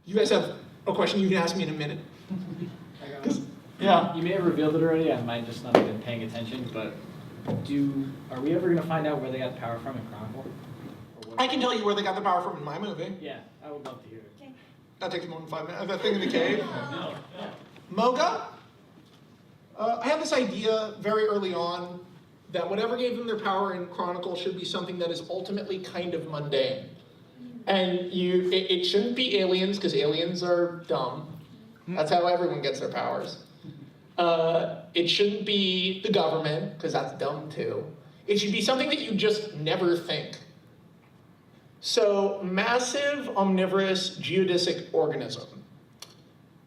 You guys have a question you can ask me in a minute. Yeah. You may have revealed it already, I might just not have been paying attention, but are we ever going to find out where they got the power from in Chronicle? I can tell you where they got the power from in my movie. Yeah, I would love to hear it. Okay. That takes more than 5 minutes. That thing in the cave. No. Moga? I had this idea very early on that whatever gave them their power in Chronicle should be something that is ultimately kind of mundane. And it shouldn't be aliens, because aliens are dumb. That's how everyone gets their powers. It shouldn't be the government, because that's dumb too. It should be something that you just never think. So, massive, omnivorous, geodesic organism.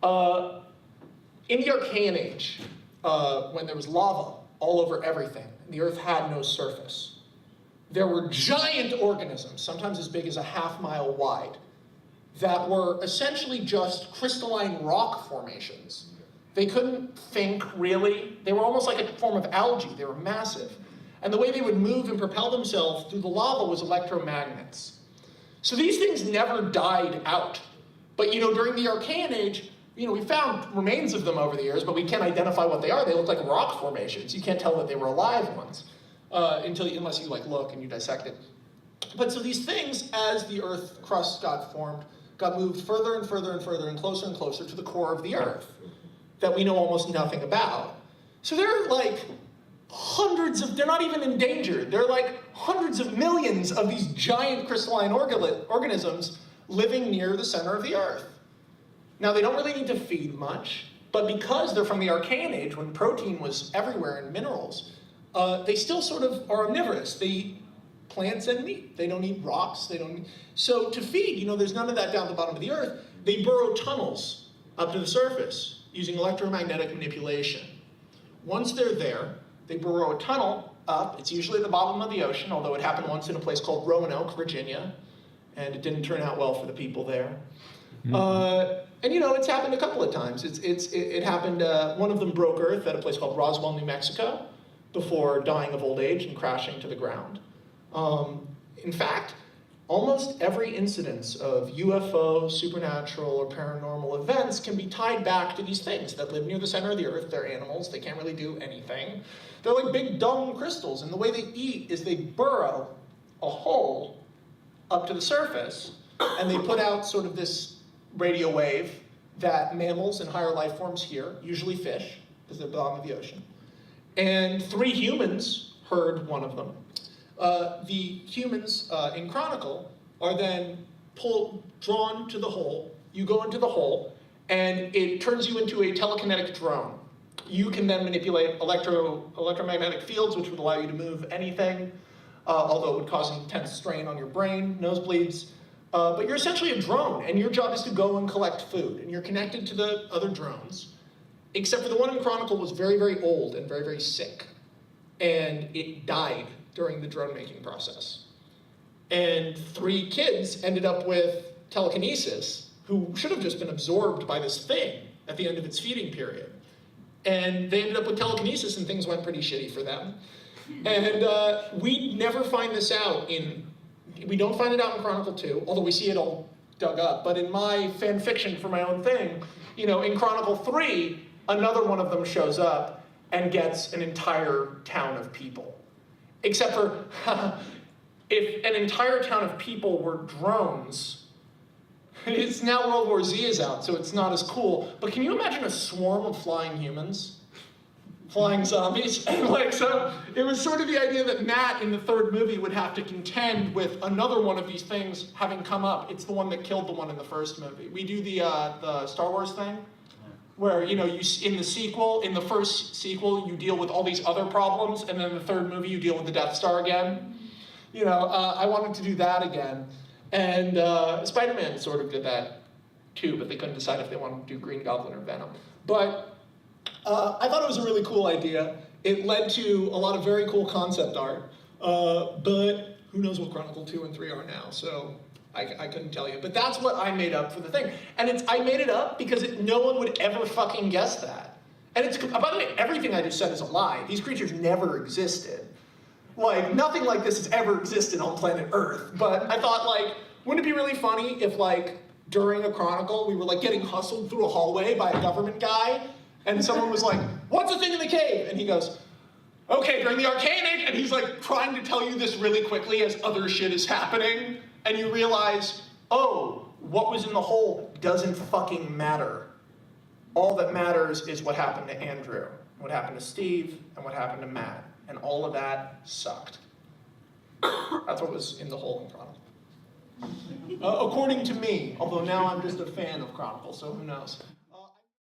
In the Archaean Age, when there was lava all over everything, and the Earth had no surface, there were giant organisms, sometimes as big as a half-mile wide, that were essentially just crystalline rock formations. They couldn't think, really. They were almost like a form of algae. They were massive. And the way they would move and propel themselves through the lava was electromagnets. So these things never died out. But during the Archaean Age, we found remains of them over the years, but we can't identify what they are. They look like rock formations. You can't tell that they were alive ones unless you look and you dissect it. But so these things, as the Earth crust got formed, got moved further and further and further and closer to the core of the Earth that we know almost nothing about. So they're they're not even endangered. They're hundreds of millions of these giant crystalline organisms living near the center of the Earth. Now, they don't really need to feed much, but because they're from the Archaean Age, when protein was everywhere in minerals, they still sort of are omnivorous. They eat plants and meat. They don't eat rocks. So to feed, there's none of that down at the bottom of the Earth. They burrow tunnels up to the surface using electromagnetic manipulation. Once they're there, they burrow a tunnel up. It's usually at the bottom of the ocean, although it happened once in a place called Roanoke, Virginia, and it didn't turn out well for the people there. And it's happened a couple of times. It happened, one of them broke Earth at a place called Roswell, New Mexico, before dying of old age and crashing to the ground. In fact, almost every incidence of UFO, supernatural, or paranormal events can be tied back to these things that live near the center of the Earth. They're animals. They can't really do anything. They're like big dumb crystals, and the way they eat is they burrow a hole up to the surface, and they put out sort of this radio wave that mammals and higher life forms hear, usually fish, because they're at the bottom of the ocean. And 3 humans heard one of them. The humans in Chronicle are then drawn to the hole. You go into the hole, and it turns you into a telekinetic drone. You can then manipulate electromagnetic fields, which would allow you to move anything, although it would cause intense strain on your brain, nosebleeds. But you're essentially a drone, and your job is to go and collect food, and you're connected to the other drones, except for the one in Chronicle was very, very old and very, very sick, and it died during the drone-making process. And 3 kids ended up with telekinesis, who should have just been absorbed by this thing at the end of its feeding period. And they ended up with telekinesis, and things went pretty shitty for them. And we never find this out we don't find it out in Chronicle 2, although we see it all dug up. But in my fan fiction for my own thing, in Chronicle 3, another one of them shows up and gets an entire town of people. Except for, if an entire town of people were drones, it's now World War Z is out, so it's not as cool. But can you imagine a swarm of flying humans? Flying zombies? And so it was sort of the idea that Matt in the 3rd movie would have to contend with another one of these things having come up. It's the one that killed the one in the 1st movie. We do the Star Wars thing, where in the 1st sequel, you deal with all these other problems, and then in the 3rd movie, you deal with the Death Star again. I wanted to do that again. And Spider-Man sort of did that too, but they couldn't decide if they wanted to do Green Goblin or Venom. But I thought it was a really cool idea. It led to a lot of very cool concept art, but who knows what Chronicle 2 and 3 are now, so I couldn't tell you. But that's what I made up for the thing. And I made it up because no one would ever fucking guess that. And by the way, everything I just said is a lie. These creatures never existed. Nothing like this has ever existed on planet Earth. But I thought, wouldn't it be really funny if, during a Chronicle, we were like getting hustled through a hallway by a government guy, and someone was like, "What's the thing in the cave?" And he goes, "Okay, during the Arcane Age," and he's like trying to tell you this really quickly as other shit is happening, and you realize, oh, what was in the hole doesn't fucking matter. All that matters is what happened to Andrew, what happened to Steve, and what happened to Matt, and all of that sucked. That's what was in the hole in Chronicle. According to me, although now I'm just a fan of Chronicle, so who knows.